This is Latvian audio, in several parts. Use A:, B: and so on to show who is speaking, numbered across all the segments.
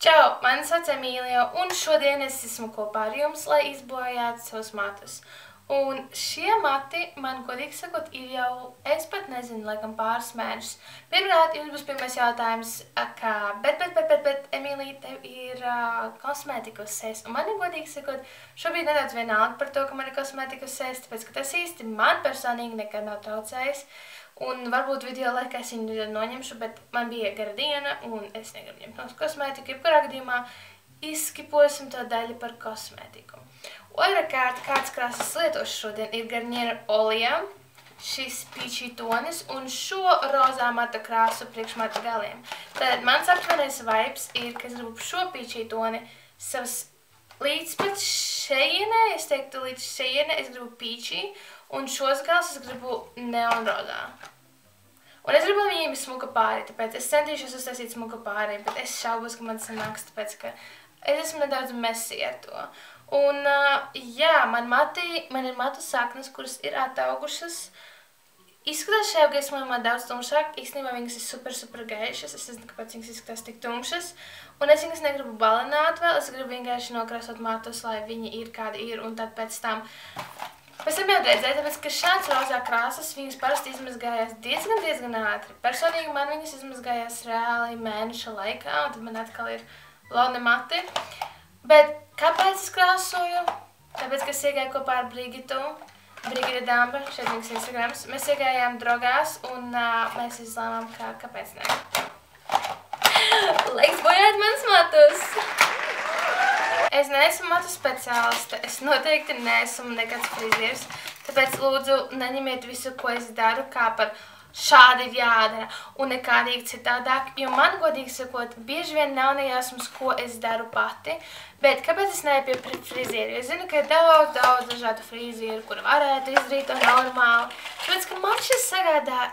A: Čau, mani sauc Emīlija, un šodien es esmu kopā ar jums, lai izbojātu savus matus. Un šie mati, man godīgi sakot, ir jau, es pat nezinu, laikam pāris mēnešus. Pirmkārt, jums būs pirmais jautājums, kā, bet, Emīlija, tev ir kosmētika uz sejas. Un man ir godīgi sakot, šobrīd nedaudz vienalga par to, ka man ir kosmētika uz sejas, tāpēc, ka tas īsti man personīgi nekad nav traucējis. Un varbūt video laikā es viņu noņemšu, bet man bija gara diena, un es negribu ņemt no kosmētiku. Jebkurā gadījumā izskiposim to daļu par kosmētiku. Otrakārt, kāds krāsas lietošu šodien, ir Garnier Olia, šis peachy tonis un šo rozā mata krāsu priekš mata galiem. Tad mans aptuvenies vibes ir, ka es gribu šo peachy toni savas līdz pat šejienē, es teiktu līdz šejienē, es gribu peachy, un šos gals es gribu neonrozā. Un es gribu viņiem smuka pāri, tāpēc es centīšos uztaisīt smuka pāri, bet es šaubos, ka man sanāks, tāpēc, ka es esmu nedaudz messy ar to. Un, jā, man ir matu saknes, kuras ir ataugušas. Izskatās šajā gaismojumā daudz tumšāk, īstenībā viņas ir super gaišas, es nezinu, kāpēc viņas izskatās tik tumšas. Un es viņas negribu balināt vēl, es gribu vienkārši nokrāsot matus, lai viņi ir kādi ir, un tad pēc tam jau redzēju, tāpēc, ka šāds rozā krāsas viņas parasti izmazgājās diezgan ātri. Personīgi man viņas izmazgājās reāli mēneša laikā, un tad man atkal ir lone mati. Bet kāpēc es krāsoju? Tāpēc, ka es iegāju kopā ar Brigitu, Brigita Damba, šeit viņas Instagrams. Mēs iegājām drogās, un mēs izlēmām, kāpēc ne. Laiks bojāt manas matus! Es neesmu matu speciāliste, es noteikti neesmu nekāds frizieris, tāpēc lūdzu neņemiet visu, ko es daru, kā par šādi ir jādara un nekādīgi citādāk, jo man, godīgi sakot, bieži vien nav nejāsmas, ko es daru pati, bet kāpēc es neeju pie frizieri? Es zinu, ka ir daudz dažādu frizieru, kur varētu izdarīt to normāli, tāpēc, ka man šis sagādā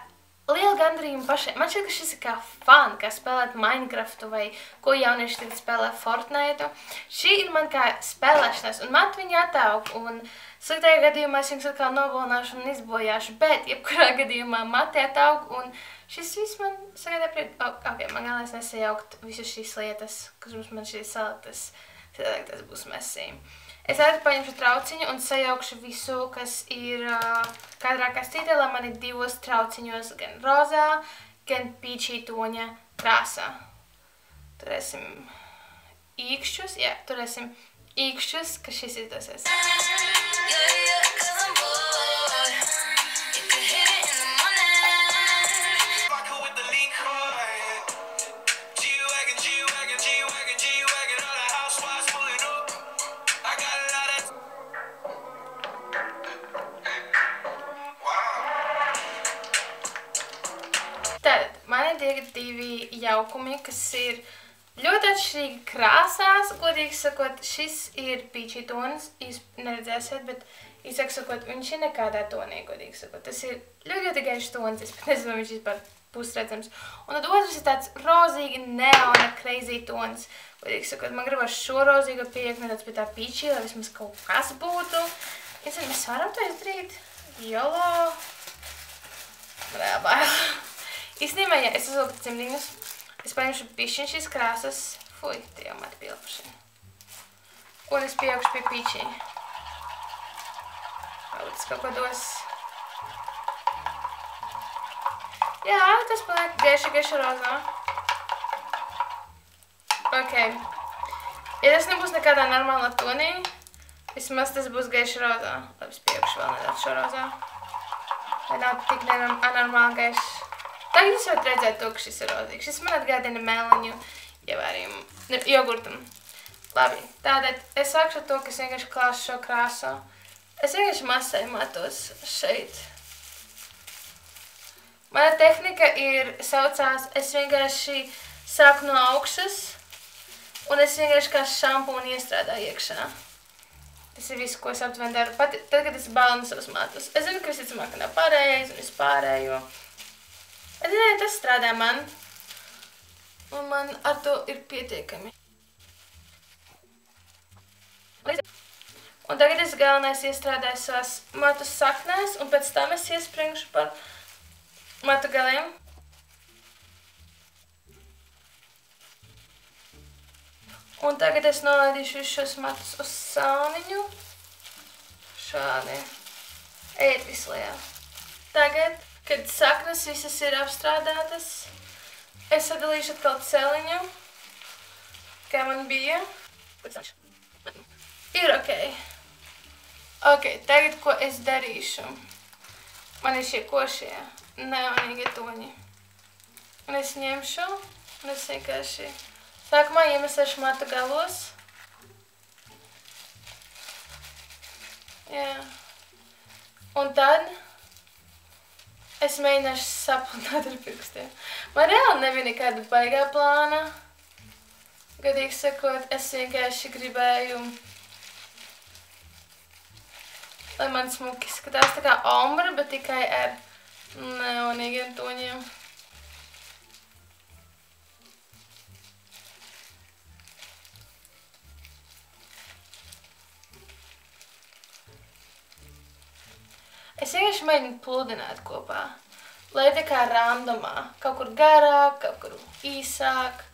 A: liela gandarījuma pašai. Man šķiet, ka šis ir kā fun, kā spēlēt Minecraftu vai ko jaunieši tagad spēlē Fortnite. Šī ir man kā spēlēšanās, un mati viņi ataug, un sliktajā gadījumā es viņus atkal nobalināšu un izbojāšu, bet jebkurā gadījumā mati ataug, un šis viss man sagādā ok, man galvenais nesajaukt visas šīs lietas, kas mums man šīs saliktas, citādāk tas būs messy. Es ātri paņemšu trauciņu un sajaukšu visu, kas ir katrā kastītē, lai man ir divos trauciņos, gan rozā, gan peachy toņa krāsā. Turēsim īkšķus, jā, turēsim īkšķus, ka šis izdosies. Tātad, man ir divi jaukumi, kas ir ļoti atšķirīgi krāsās. Godīgi sakot, šis ir peachy tonis, jūs neredzēsiet, bet īsāk sakot, viņš ir nekādā tonī, godīgi sakot. Tas ir ļoti gaišs tonis, es pat nezinu, viņš vispār pusredzams. Un tad otrs ir tāds rozīgi neona crazy tonis. Godīgi sakot, man gribas šo rozīgo pieejakt nedaudz pie tā peachy, lai vismaz kaut kas būtu. Mēs varam to izdarīt? Jolo. Man bail. Īstenībā, ja es uzvilku cimdiņus, es paņemšu bišķiņ šīs krāsas, fuj, tie jau mati pielpuši. Un es pieaugšu pie peachy. Varbūt tas kaut ko dos. Jā, tas paliek gaiši rozā. Ok. Ja tas nebūs nekādā normālā tonī, vismaz tas būs gaiši rozā. Labi, es pieaugšu vēl nedaudz šo rozā. Lai nav tik anormāli gaišs. Tagad jūs varat redzēt to, ka šis ir rozīgs. Šis man atgādina meliņu ievārījumu, jogurtam. Labi, tātad es sākšu ar to, ka es vienkārši klāšu šo krāsu. Es vienkārši masēju matos šeit. Mana tehnika saucās, es vienkārši sāku no augšas, un es vienkārši kā šampūnu iestrādāju iekšā. Tas ir viss, ko es aptuveni daru. Pat tad, kad es balinu savus matus. Es zinu, ka visticamāk nav pareizi, un es pārēju. Es zinu, tas strādā man, un man ar to ir pietiekami. Un tagad es galvenais iestrādāju savās matu saknēs, un pēc tam es iespringšu par matu galiem. Un tagad es nolaidīšu visus šos matus uz sāniņu. Šādi. Ejiet vislajā. Tagad, kad saknes visas ir apstrādātas, es sadalīšu atkal celiņu, kā man bija. Ir ok. Ok, tagad, ko es darīšu? Man ir šie košie neonīgie toņi. Un es ņemšu, un es vienkārši sākumā iemesēšu matu galos. Jā. Un tad es mēģināšu sapludināt ar pirkstiem. Man reāli nebija nekāda baigā plāna. Godīgi sakot, es vienkārši gribēju, lai man smuki skatās tā kā ombra, bet tikai ar neonīgiem toņiem. Es vienkārši mēģinu pludināt kopā, lai tā kā randomā, kaut kur garāk, kaut kur īsāk,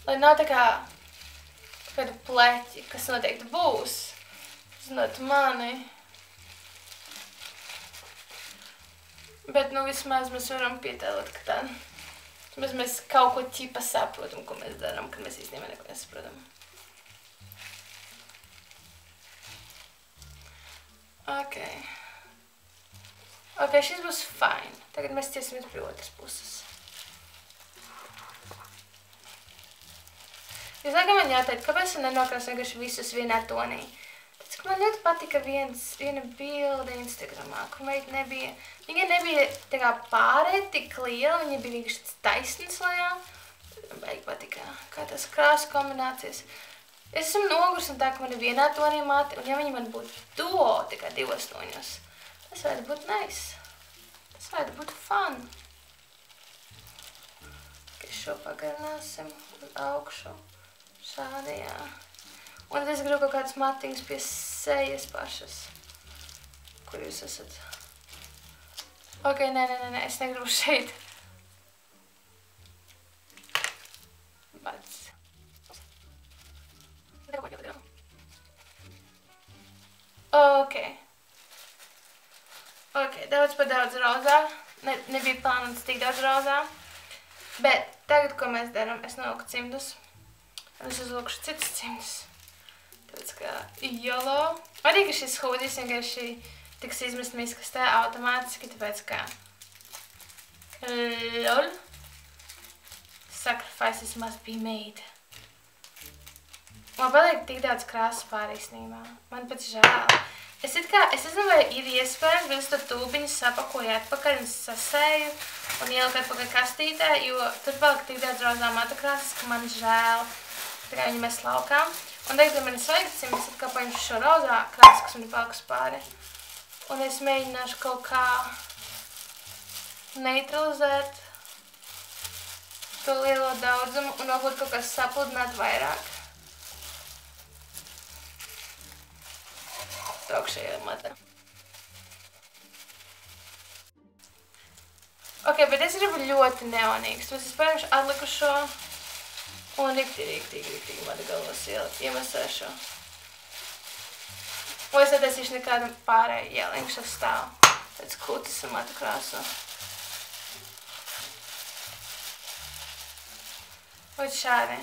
A: lai nav tā kā kāda pleķi, kas noteikti būs, zinot mani. Bet, nu, vismaz mēs varam pietēlot, ka tā, vismaz mēs kaut ko ķipa saprotam, ko mēs darām, kad mēs īstenībā neko nesaprotam. Ok. Ok, šis būs fine. Tagad mēs ķersimies pie otras puses. Jūs laikam man jāteikt, kāpēc man nenokrās vienkārši visus vienā tonī? Tāpēc, ka man ļoti patika viena bilde Instagramā, kur meita nebija, viņa nebija tā kā pārēt tik liela, viņa bija vienkārši taisnas lejā. Baigi patika, kā tās krāsu kombinācijas. Es esmu nogurs un tā, ka man ir vienā tonī mati, un ja viņa man būtu duo, tā kā divos toņos, tas varētu būt nice. Tas varētu būt fun. Šo pagarināsim uz augšu. Šādi, jā. Un tad es gribu kaut kādas matiņas pie sejas pašas. Kur jūs esat? Ok, nē, es negribu šeit. Bats. Ok. Ok, daudz par daudz rozā. Nebija plānots tik daudz rozā. Bet tagad, ko mēs darām, es nolieku cimdus. Un es uzlūkšu citus cimdus. Tāpēc kā YOLO. Arī, ka šis hūdis vienkārši tiks izmest miskastē automātiski, tāpēc kā LOL. Sacrifices must be made. Man paliek tik daudz krāsas pār īstenībā. Man pēc žēl. Es nezinu, vai ir iespējams, bet es to tūbiņu sapakoju atpakaļ un sasēju un ieliku atpakaļ kastītē, jo tur palika tik daudz rozā mata krāsas, ka man žēl. Tā kā viņi mēs laukā. Un tagad, kad man ir svaigts cimds, es atkal paņemšu šo rozā krāsu, kas man ir palikas pāri. Un es mēģināšu kaut kā neutralizēt to lielo daudzumu un varbūt kaut kā sapludināt vairāk. Augšējā matā. Ok, bet es gribu ļoti neonīgs. Tad es paņemšu atlikušo un riktīgi mani galvos iemesēšu. Un es netaisīšu nekādu pārēju ielinkšu stāvu. Tāds kutis un matu krāsu. Un šādi.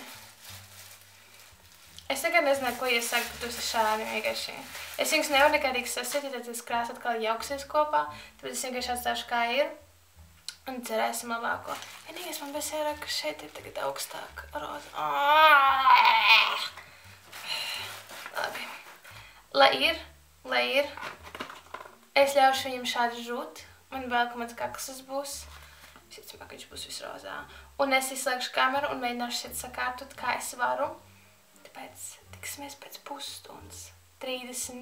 A: Es tagad nezināju, ko iesaka, ka tu esi šādi vienkārši. Es viņus nevaru nekādīgi sasiet, ja tad tas krāsa atkal jauksies kopā. Tāpēc es vienkārši atstāšu kā ir. Un cerēsim labāko. Vienīgais man besērāk, ka šeit ir tagad augstāk roza. Labi. Lai ir. Es ļaušu viņam šādi žūt. Man vēl, ka mans kakls būs. Visticamāk, viņš būs visrozā. Un es izslēgšu kameru un mēģināšu šeit sakārtot, kā es varu. Tāpēc tiksimies pēc pusstundas, 30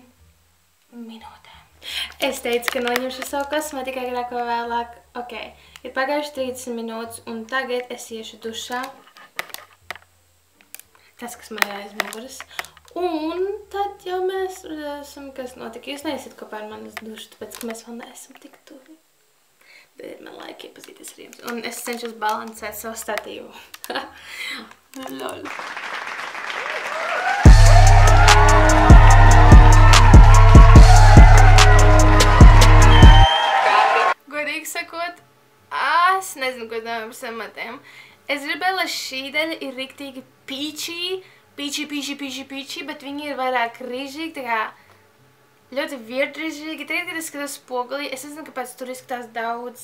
A: minūtēm. Es teicu, ka noņemšu savu kosmētiku tikai agrāk vai vēlāk. Ok, ir pagājuši 30 minūtes un tagad es iešu dušā. Tas, kas man ir aiz muguras. Un tad jau mēs redzēsim, kas notika. Jūs neesiet kopā ar manas dušu, tāpēc, ka mēs vēl neesam tik tuvi. Bet man laika iepazīties ar jums. Un es cenšos balansēt savu statīvu. Lol. nezinu, ko es domāju par saviem matiem. Es gribēju, lai šī daļa ir riktīgi peachy, bet viņi ir vairāk rīžīgi, tā kā ļoti virdrīžīgi. Tagad, kad es skatos spogulī, es nezinu, kāpēc tur izskatās daudz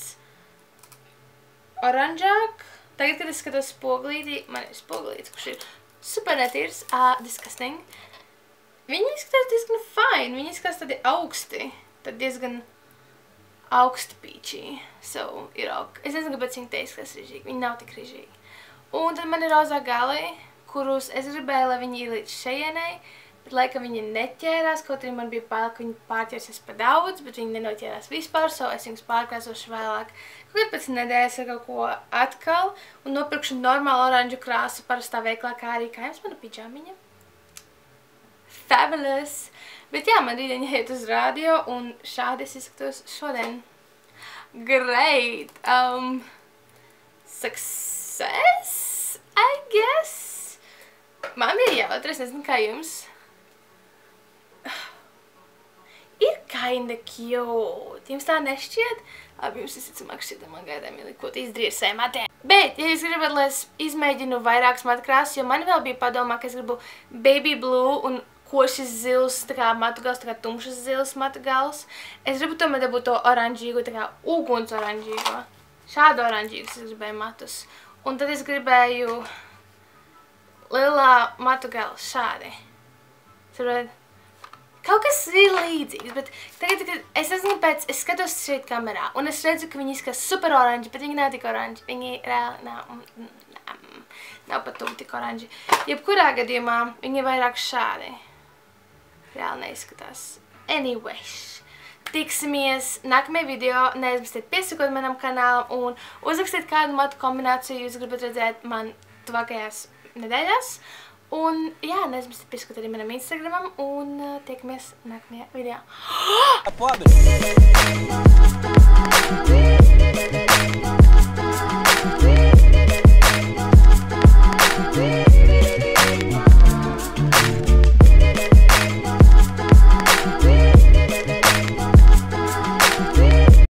A: oranžāk. Tagad, kad es skatos spogulīti, man ir spogulīts, kurš ir super netīrs, disgusting. Viņi izskatās diezgan fine, viņi izskatās tādi augsti, tad diezgan augsti peachy. So, ir ok. Es nezinu, kāpēc viņi te izskatās rīžīgi, viņi nav tik rīžīgi. Un tad man ir rozā gali, kurus es gribēju, lai viņi ir līdz šejienai, bet laikam viņi neķērās, kaut arī man bija bail, ka viņi pārķersies par daudz, bet viņi nenoķērās vispār, so es viņus pārkrāsošu vēlāk. Kaut pēc nedēļas ar kaut ko atkal, un nopirkšu normālu oranžu krāsu parastā veiklā, kā arī kā jums mana pidžamiņa. Fabulous! Bet jā, man rītdien jāiet uz radio, un šādi es izskatos šodien. Great! Success, I guess? Man bija jautri, es nezinu, kā jums. Ir kinda cute. Jums tā nešķiet? Labi, jums visticamāk šķiet, man gaidām ielikot izdarīt saviem matiem. Bet, ja jūs gribat, lai es izmēģinu vairākas matu krāsas, jo man vēl bija padomā, ka es gribu baby blue un košas zils, tā kā matu gals, tā kā tumšas zils matu gals. Es gribu tomēr dabūt to oranžīgo, tā kā uguns oranžīgo. Šādu oranžīgus es gribēju matus. Un tad es gribēju lilā matu gals šādi. Saprot? Kaut kas ir līdzīgs, bet tagad, kad es nezinu pēc, es skatos šeit kamerā, un es redzu, ka viņi izskatās super oranži, bet viņi nav tik oranži. Viņi reāli nav pat tuvu tik oranži. Jebkurā gadījumā viņi vairāk šādi. Reāli neizskatās. Anyways. Tiksimies nākamajā video, neaizmirstiet piesakot manam kanālam un uzrakstiet kādu matu kombināciju jūs gribat redzēt man tuvākajās nedēļās. Un jā, neaizmirstiet piesakot arī manam Instagramam un tiekamies nākamajā video.